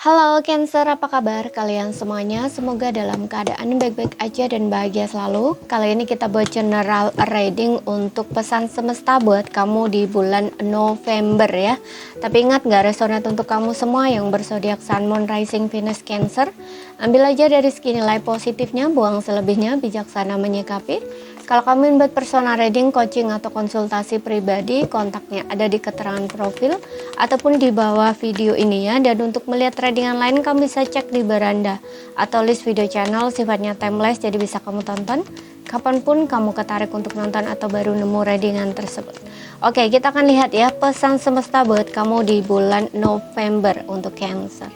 Halo Cancer, apa kabar kalian semuanya? Semoga dalam keadaan baik-baik aja dan bahagia selalu. Kali ini kita buat general reading untuk pesan semesta buat kamu di bulan November ya. Tapi ingat, gak resonate untuk kamu semua yang berzodiak Sun, Moon, Rising, Venus, Cancer. Ambil aja dari segi nilai positifnya, buang selebihnya, bijaksana menyikapi. Kalau kamu ingin buat personal reading, coaching, atau konsultasi pribadi, kontaknya ada di keterangan profil ataupun di bawah video ini ya. Dan untuk melihat readingan lain, kamu bisa cek di beranda atau list video channel, sifatnya timeless, jadi bisa kamu tonton kapanpun kamu ketarik untuk nonton atau baru nemu readingan tersebut. Oke, kita akan lihat ya pesan semesta buat kamu di bulan November untuk Cancer.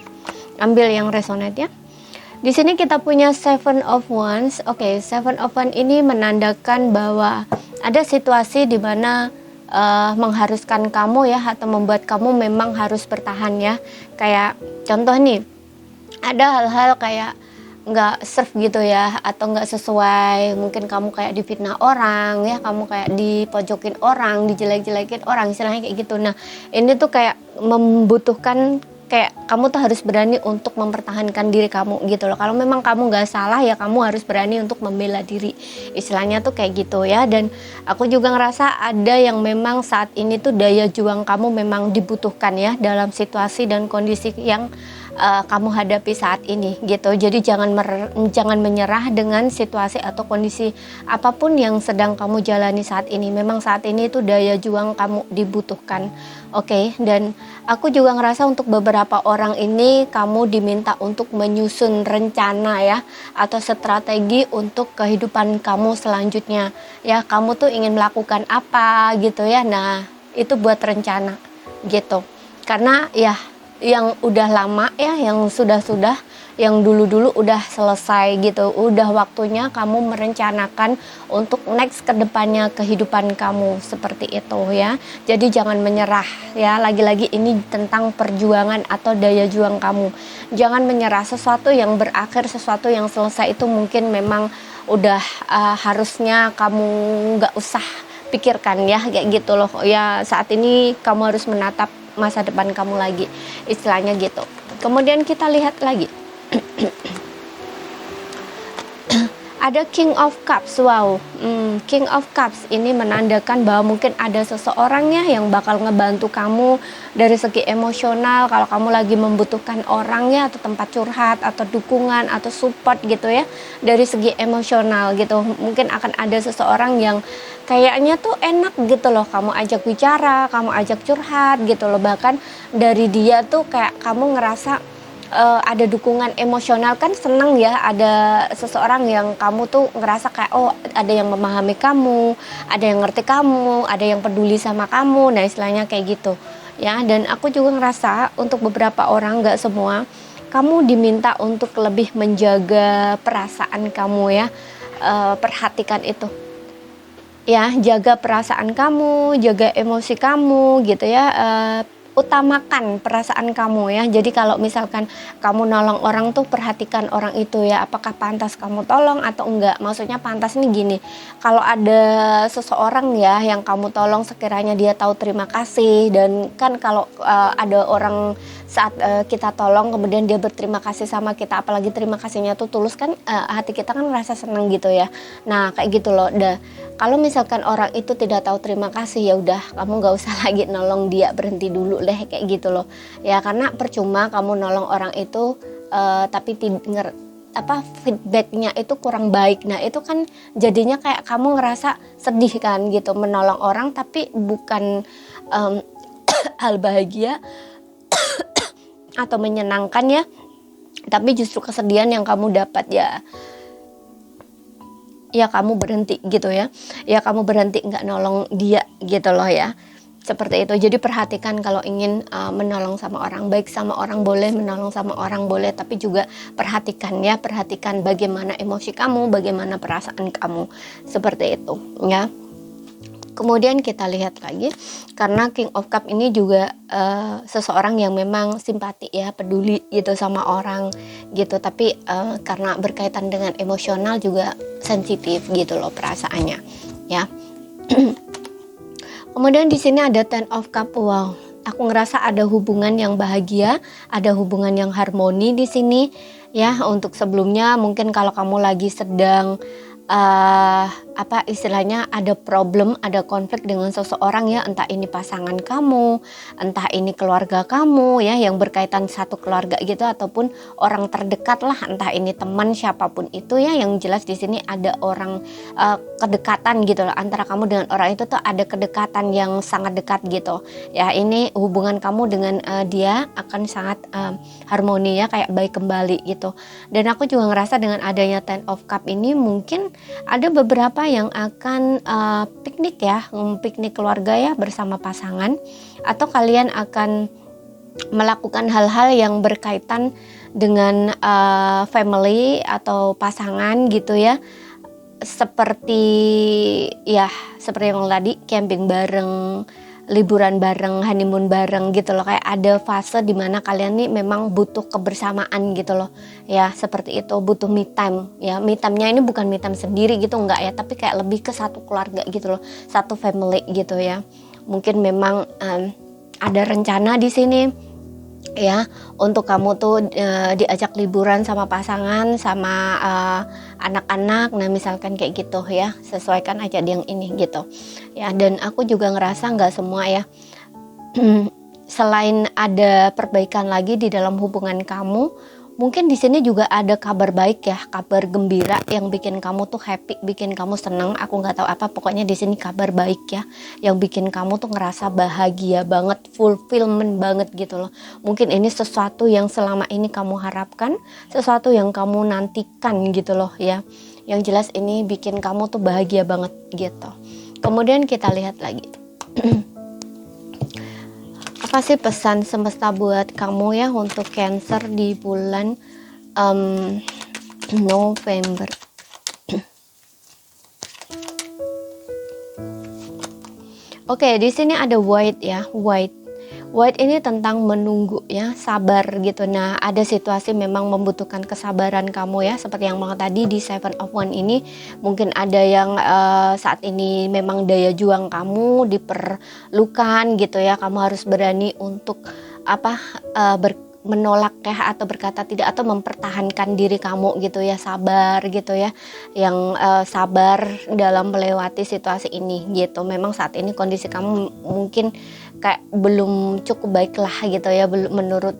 Ambil yang resonate ya. Di sini kita punya Seven of Wands. Oke, Seven of Wands ini menandakan bahwa ada situasi di mana mengharuskan kamu ya, atau membuat kamu memang harus bertahan ya. Kayak contoh nih, ada hal-hal kayak nggak serve gitu ya, atau nggak sesuai. Mungkin kamu kayak difitnah orang ya, kamu kayak dipojokin orang, dijelek-jelekin orang, istilahnya kayak gitu. Nah, ini tuh kayak membutuhkan kayak kamu tuh harus berani untuk mempertahankan diri kamu gitu loh. Kalau memang kamu nggak salah ya kamu harus berani untuk membela diri. Istilahnya tuh kayak gitu ya. Dan aku juga ngerasa ada yang memang saat ini tuh daya juang kamu memang dibutuhkan ya dalam situasi dan kondisi yang kamu hadapi saat ini gitu. Jadi jangan menyerah dengan situasi atau kondisi apapun yang sedang kamu jalani saat ini. Memang saat ini itu daya juang kamu dibutuhkan. Oke, dan aku juga ngerasa untuk beberapa orang ini kamu diminta untuk menyusun rencana ya, atau strategi untuk kehidupan kamu selanjutnya. Ya, kamu tuh ingin melakukan apa gitu ya. Nah, itu buat rencana gitu. Karena ya yang udah lama ya, yang sudah-sudah, yang dulu-dulu udah selesai gitu. Udah waktunya kamu merencanakan untuk next ke depannya kehidupan kamu seperti itu ya. Jadi jangan menyerah ya. Lagi-lagi ini tentang perjuangan atau daya juang kamu. Jangan menyerah. Sesuatu yang berakhir, sesuatu yang selesai itu mungkin memang udah harusnya kamu nggak usah pikirkan ya, kayak gitu loh ya. Saat ini kamu harus menatap masa depan kamu lagi, istilahnya gitu. Kemudian kita lihat lagi ada King of Cups. Wow, King of Cups ini menandakan bahwa mungkin ada seseorang ya yang bakal ngebantu kamu dari segi emosional. Kalau kamu lagi membutuhkan orang ya, atau tempat curhat, atau dukungan, atau support gitu ya, dari segi emosional gitu. Mungkin akan ada seseorang yang kayaknya tuh enak gitu loh, kamu ajak bicara, kamu ajak curhat gitu loh. Bahkan dari dia tuh kayak kamu ngerasa ada dukungan emosional, kan seneng ya ada seseorang yang kamu tuh ngerasa kayak oh ada yang memahami kamu, ada yang ngerti kamu, ada yang peduli sama kamu. Nah, istilahnya kayak gitu ya. Dan aku juga ngerasa untuk beberapa orang, nggak semua, kamu diminta untuk lebih menjaga perasaan kamu ya. Perhatikan itu ya, jaga perasaan kamu, jaga emosi kamu gitu ya. Utamakan perasaan kamu ya. Jadi kalau misalkan kamu nolong orang tuh perhatikan orang itu ya, apakah pantas kamu tolong atau enggak. Maksudnya pantas nih gini, kalau ada seseorang ya yang kamu tolong, sekiranya dia tahu terima kasih. Dan kan kalau ada orang saat kita tolong kemudian dia berterima kasih sama kita, apalagi terima kasihnya tuh tulus, kan hati kita kan merasa senang gitu ya. Nah, kayak gitu loh. Kalau misalkan orang itu tidak tahu terima kasih, ya udah kamu nggak usah lagi nolong dia, berhenti dulu deh kayak gitu loh ya. Karena percuma kamu nolong orang itu tapi feedbacknya itu kurang baik. Nah, itu kan jadinya kayak kamu ngerasa sedih kan gitu, menolong orang tapi bukan hal bahagia atau menyenangkan ya, tapi justru kesedihan yang kamu dapat ya. Ya kamu berhenti gitu ya. Ya kamu berhenti nggak nolong dia gitu loh ya. Seperti itu. Jadi perhatikan kalau ingin menolong sama orang, baik sama orang boleh, menolong sama orang boleh, tapi juga perhatikan ya, perhatikan bagaimana emosi kamu, bagaimana perasaan kamu. Seperti itu ya. Kemudian kita lihat lagi, karena King of Cup ini juga seseorang yang memang simpati ya, peduli gitu sama orang gitu, tapi karena berkaitan dengan emosional juga sensitif gitu loh perasaannya ya. Kemudian di sini ada Ten of Cup. Wow, aku ngerasa ada hubungan yang bahagia, ada hubungan yang harmoni di sini ya. Untuk sebelumnya mungkin kalau kamu lagi sedang apa istilahnya ada problem, ada konflik dengan seseorang ya, entah ini pasangan kamu, entah ini keluarga kamu ya, yang berkaitan satu keluarga gitu, ataupun orang terdekat lah, entah ini teman siapapun itu ya. Yang jelas di sini ada orang kedekatan gitu loh, antara kamu dengan orang itu tuh ada kedekatan yang sangat dekat gitu ya. Ini hubungan kamu dengan dia akan sangat harmoni ya, kayak baik kembali gitu. Dan aku juga ngerasa dengan adanya Ten of Cup ini mungkin ada beberapa yang akan piknik ya, piknik keluarga ya bersama pasangan, atau kalian akan melakukan hal-hal yang berkaitan dengan family atau pasangan gitu ya, seperti yang tadi, camping bareng, liburan bareng, honeymoon bareng gitu loh. Kayak ada fase dimana kalian nih memang butuh kebersamaan gitu loh ya, seperti itu, butuh me time ya. Me time-nya ini bukan me time sendiri gitu, enggak ya, tapi kayak lebih ke satu keluarga gitu loh, satu family gitu ya. Mungkin memang ada rencana di sini ya, untuk kamu tuh diajak liburan sama pasangan, sama anak-anak. Nah misalkan kayak gitu ya, sesuaikan aja yang ini gitu ya. Dan aku juga ngerasa nggak semua ya, selain ada perbaikan lagi di dalam hubungan kamu, mungkin di sini juga ada kabar baik ya, kabar gembira yang bikin kamu tuh happy, bikin kamu seneng. Aku nggak tahu apa, pokoknya di sini kabar baik ya, yang bikin kamu tuh ngerasa bahagia banget, fulfillment banget gitu loh. Mungkin ini sesuatu yang selama ini kamu harapkan, sesuatu yang kamu nantikan gitu loh ya. Yang jelas ini bikin kamu tuh bahagia banget gitu. Kemudian kita lihat lagi. Apa sih pesan semesta buat kamu ya untuk Cancer di bulan November? Oke, di sini ada White ya, White. White ini tentang menunggu ya, sabar gitu. Nah, ada situasi memang membutuhkan kesabaran kamu ya, seperti yang bilang tadi di Seven of Wands ini. Mungkin ada yang saat ini memang daya juang kamu diperlukan gitu ya. Kamu harus berani untuk menolak ya, atau berkata tidak, atau mempertahankan diri kamu gitu ya, sabar gitu ya, yang sabar dalam melewati situasi ini gitu. Memang saat ini kondisi kamu mungkin kayak belum cukup baik lah gitu ya, belum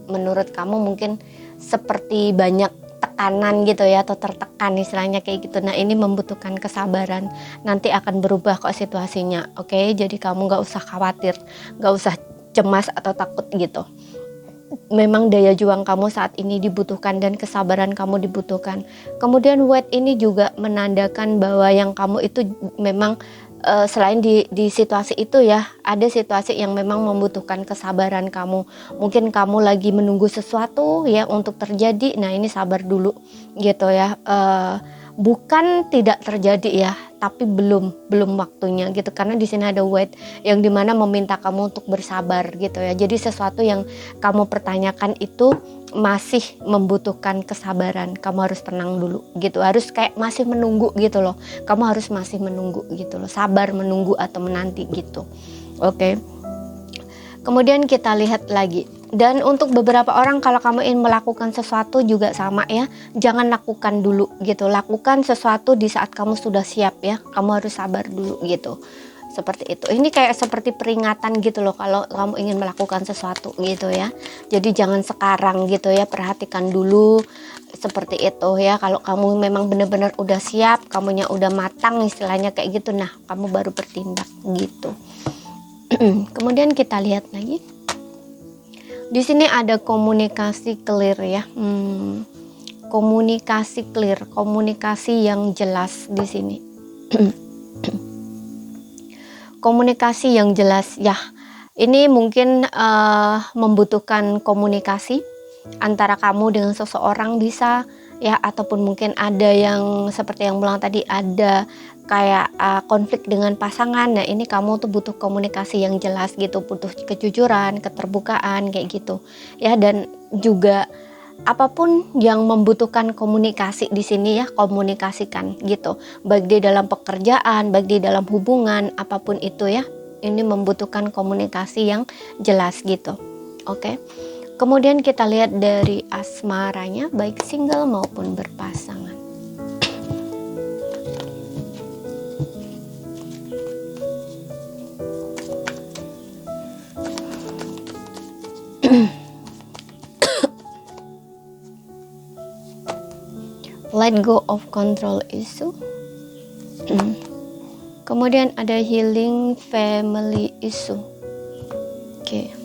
menurut kamu mungkin seperti banyak tekanan gitu ya, atau tertekan istilahnya kayak gitu. Nah ini membutuhkan kesabaran, nanti akan berubah kok situasinya. Oke, jadi kamu gak usah khawatir, gak usah cemas atau takut gitu. Memang daya juang kamu saat ini dibutuhkan dan kesabaran kamu dibutuhkan. Kemudian White ini juga menandakan bahwa yang kamu itu memang selain di situasi itu ya, ada situasi yang memang membutuhkan kesabaran kamu. Mungkin kamu lagi menunggu sesuatu ya untuk terjadi. Nah ini sabar dulu gitu ya. Bukan tidak terjadi ya, tapi belum waktunya gitu. Karena di sini ada White yang dimana meminta kamu untuk bersabar gitu ya. Jadi sesuatu yang kamu pertanyakan itu masih membutuhkan kesabaran. Kamu harus tenang dulu gitu, harus kayak masih menunggu gitu loh. Kamu harus masih menunggu gitu loh, sabar menunggu atau menanti gitu. Oke. Kemudian kita lihat lagi. Dan untuk beberapa orang, kalau kamu ingin melakukan sesuatu juga sama ya, jangan lakukan dulu gitu. Lakukan sesuatu di saat kamu sudah siap ya. Kamu harus sabar dulu gitu. Seperti itu. Ini kayak seperti peringatan gitu loh kalau kamu ingin melakukan sesuatu gitu ya. Jadi jangan sekarang gitu ya, perhatikan dulu seperti itu ya. Kalau kamu memang benar-benar udah siap, kamunya udah matang istilahnya kayak gitu, nah kamu baru bertindak gitu. Kemudian kita lihat lagi. Di sini ada komunikasi clear ya. Komunikasi clear, komunikasi yang jelas di sini. Komunikasi yang jelas ya. Ini mungkin membutuhkan komunikasi antara kamu dengan seseorang bisa ya, ataupun mungkin ada yang seperti yang bilang tadi, ada kayak konflik dengan pasangan. Nah ini kamu tuh butuh komunikasi yang jelas gitu, butuh kejujuran, keterbukaan kayak gitu ya. Dan juga apapun yang membutuhkan komunikasi di sini ya, komunikasikan gitu, baik di dalam pekerjaan, baik di dalam hubungan, apapun itu ya. ini membutuhkan komunikasi yang jelas gitu. Oke. Kemudian kita lihat dari asmaranya, baik single maupun berpasangan. Let go of control issue. Kemudian ada healing family issue. Oke.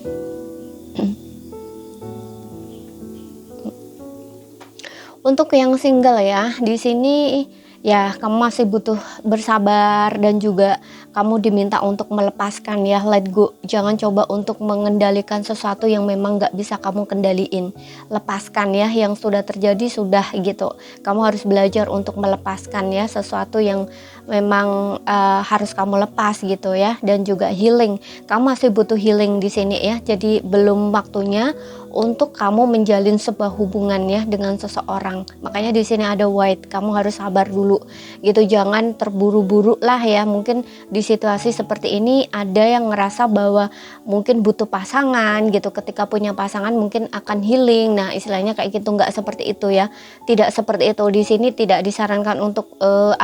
Untuk yang single ya, di sini ya kamu masih butuh bersabar dan juga kamu diminta untuk melepaskan ya, let go. Jangan coba untuk mengendalikan sesuatu yang memang gak bisa kamu kendaliin. Lepaskan ya, yang sudah terjadi sudah gitu. Kamu harus belajar untuk melepaskan ya sesuatu yang memang harus kamu lepas gitu ya. Dan juga healing, kamu masih butuh healing di sini ya. Jadi belum waktunya untuk kamu menjalin sebuah hubungan ya dengan seseorang. Makanya di sini ada white, kamu harus sabar dulu gitu, jangan terburu-buru lah ya. Mungkin di situasi seperti ini ada yang ngerasa bahwa mungkin butuh pasangan gitu, ketika punya pasangan mungkin akan healing. Nah istilahnya kayak gitu, nggak seperti itu ya, tidak seperti itu. Di sini tidak disarankan untuk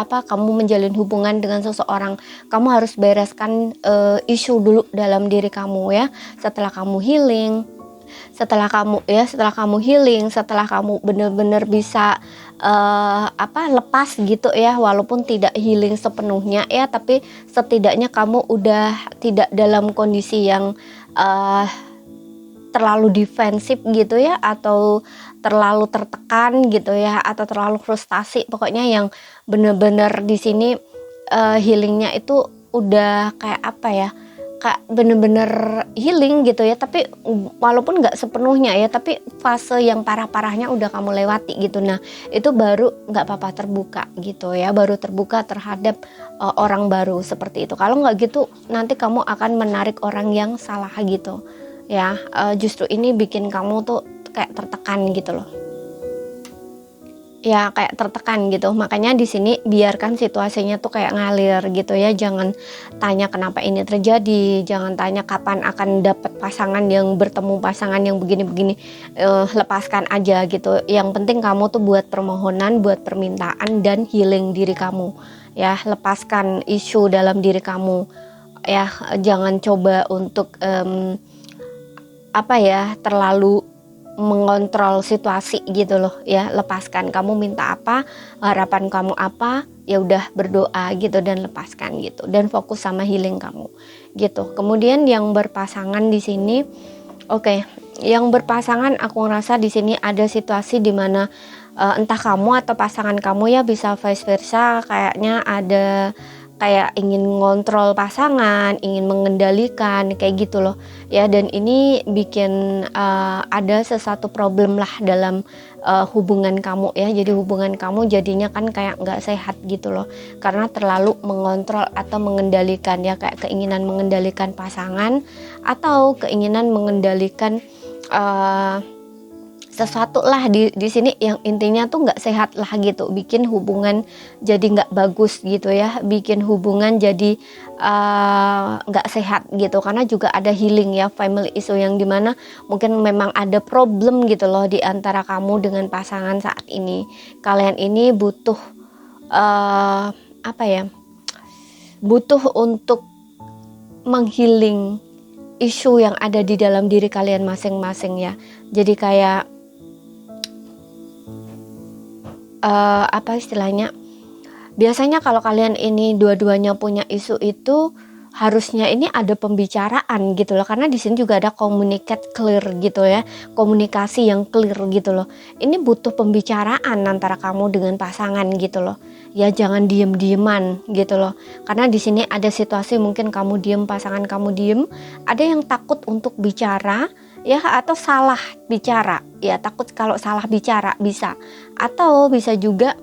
kamu menjalin hubungan dengan seseorang. Kamu harus bereskan isu dulu dalam diri kamu ya. Setelah kamu healing, setelah kamu healing, setelah kamu benar-benar bisa lepas gitu ya, walaupun tidak healing sepenuhnya ya, tapi setidaknya kamu udah tidak dalam kondisi yang terlalu defensif gitu ya, atau terlalu tertekan gitu ya, atau terlalu frustasi. Pokoknya yang benar-benar di sini healingnya itu udah kayak apa ya, kayak bener-bener healing gitu ya, tapi walaupun nggak sepenuhnya ya, tapi fase yang parah-parahnya udah kamu lewati gitu. Nah itu baru nggak apa-apa terbuka gitu ya, baru terbuka terhadap orang baru seperti itu. Kalau nggak gitu nanti kamu akan menarik orang yang salah gitu ya. Justru ini bikin kamu tuh kayak tertekan gitu loh ya, kayak tertekan gitu. Makanya di sini biarkan situasinya tuh kayak ngalir gitu ya. Jangan tanya kenapa ini terjadi, jangan tanya kapan akan dapat pasangan yang bertemu pasangan yang begini-begini. Lepaskan aja gitu. Yang penting kamu tuh buat permohonan, buat permintaan dan healing diri kamu ya. Lepaskan isu dalam diri kamu ya. Jangan coba untuk terlalu mengontrol situasi gitu loh ya. Lepaskan, kamu minta apa, harapan kamu apa, ya udah berdoa gitu dan lepaskan gitu, dan fokus sama healing kamu gitu. Kemudian yang berpasangan di sini, yang berpasangan aku ngerasa di sini ada situasi dimana entah kamu atau pasangan kamu ya, bisa vice versa, kayaknya ada kayak ingin ngontrol pasangan, ingin mengendalikan kayak gitu loh ya. Dan ini bikin ada sesuatu problem lah dalam hubungan kamu ya. Jadi hubungan kamu jadinya kan kayak nggak sehat gitu loh, karena terlalu mengontrol atau mengendalikan ya, kayak keinginan mengendalikan pasangan atau keinginan mengendalikan sesuatu lah di sini yang intinya tuh nggak sehat lah gitu, bikin hubungan jadi nggak bagus gitu ya, bikin hubungan jadi nggak sehat gitu. Karena juga ada healing ya, family issue, yang dimana mungkin memang ada problem gitu loh di antara kamu dengan pasangan saat ini. Kalian ini butuh butuh untuk menghealing isu yang ada di dalam diri kalian masing-masing ya. Jadi kayak biasanya kalau kalian ini dua-duanya punya isu itu harusnya ini ada pembicaraan gitu loh, karena di sini juga ada communicate clear gitu ya, komunikasi yang clear gitu loh. Ini butuh pembicaraan antara kamu dengan pasangan gitu loh ya. Jangan diem-dieman gitu loh, karena di sini ada situasi mungkin kamu diem, pasangan kamu diem, ada yang takut untuk bicara ya, atau salah bicara ya, takut kalau salah bicara bisa, atau bisa juga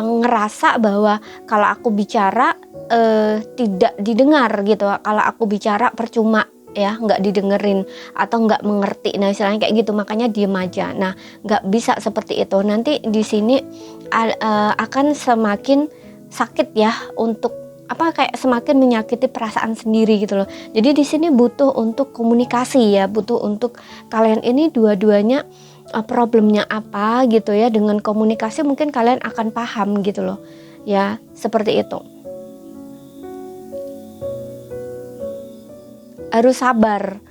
ngerasa bahwa kalau aku bicara tidak didengar gitu, kalau aku bicara percuma ya, nggak didengerin atau nggak mengerti. Nah istilahnya kayak gitu, makanya diem aja. Nah nggak bisa seperti itu, nanti di sini akan semakin sakit ya untuk kayak semakin menyakiti perasaan sendiri gitu loh. Jadi di sini butuh untuk komunikasi ya, butuh untuk kalian ini dua-duanya problemnya apa gitu ya. Dengan komunikasi mungkin kalian akan paham gitu loh. Ya, seperti itu. Harus sabar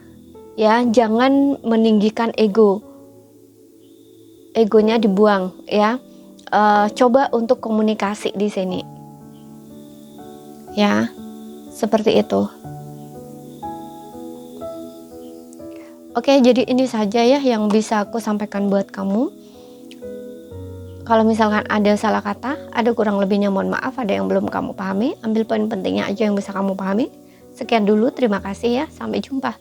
ya, jangan meninggikan egonya dibuang ya. Coba untuk komunikasi di sini ya, seperti itu. Oke, jadi ini saja ya yang bisa aku sampaikan buat kamu. Kalau misalkan ada salah kata, ada kurang lebihnya mohon maaf, ada yang belum kamu pahami, ambil poin pentingnya aja yang bisa kamu pahami. Sekian dulu, terima kasih ya, sampai jumpa.